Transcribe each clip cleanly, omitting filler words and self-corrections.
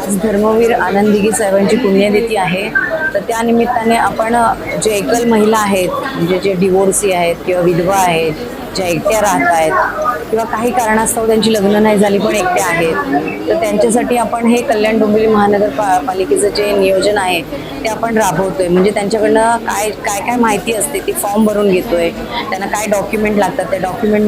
आज धर्मवीर आनंद दिघे साहेबांची पुण्यतिथी आहे। तर त्या निमित्ताने आपण जे एकल महिला आहेत, म्हणजे जे डिवोर्सी आहेत किंवा विधवा आहेत, ज्या एकट्या राहत आहेत किंवा काही कारणास्तव त्यांची लग्न नाही झाली पण एकट्या आहेत, तर त्यांच्यासाठी आपण हे कल्याण डोंबिवली महानगरपालिकेचं जे नियोजन आहे ते आपण राबवतोय। म्हणजे त्यांच्याकडनं काय काय काय माहिती असते ती फॉर्म भरून घेतोय, त्यांना काय डॉक्युमेंट लागतात त्या डॉक्युमेंट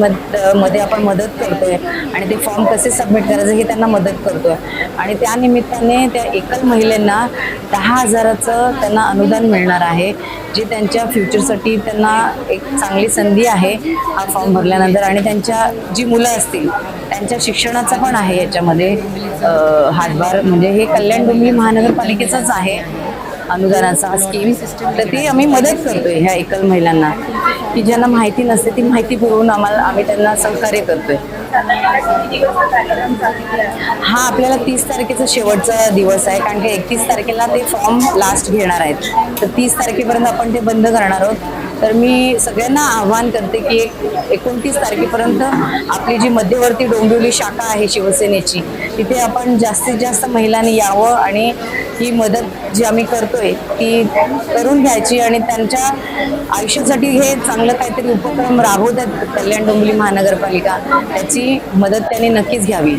मध्ये आपण मदत करतोय आणि ते फॉर्म कसे सबमिट करायचे हे त्यांना मदत करतोय। आणि त्या निमित्ताने त्या एकल महिलांना 10,000चं त्यांना अनुदान मिळणार आहे, जे त्यांच्या फ्युचरसाठी त्यांना एक चांगली संधी आहे हा फॉर्म भरल्यानंतर। आणि त्यांच्या जी मुलं असतील त्यांच्या शिक्षणाचा पण आहे याच्यामध्ये हातभार। म्हणजे हे कल्याण डोंबिवली महानगरपालिकेचंच आहे अनुदानाचा स्कीम। तर ती आम्ही मदत करतोय ह्या एकल महिलांना, की ज्यांना माहिती नसते ती माहिती पुरवून आम्ही त्यांना सहकार्य करतोय। हा आपल्याला 30 तारखेचा शेवटचा दिवस आहे, कारण की 31 तारखेला ते फॉर्म लास्ट घेणार आहेत। तर 30 तारखेपर्यंत आपण ते बंद करणार आहोत। तर मी सगळ्यांना आव्हान करते की 29 तारखेपर्यंत आपली जी मध्यवर्ती डोंबिवली शाखा आहे शिवसेनेची, तिथे आपण जास्तीत जास्त महिलांनी यावं आणि ही मदत जी आम्ही करतोय ती करून घ्यायची आणि त्यांच्या आयुष्यासाठी हे चांगलं काहीतरी उपक्रम राबवतात कल्याण डोंबिवली महानगरपालिका, त्याची मदत त्यांनी नक्कीच घ्यावी।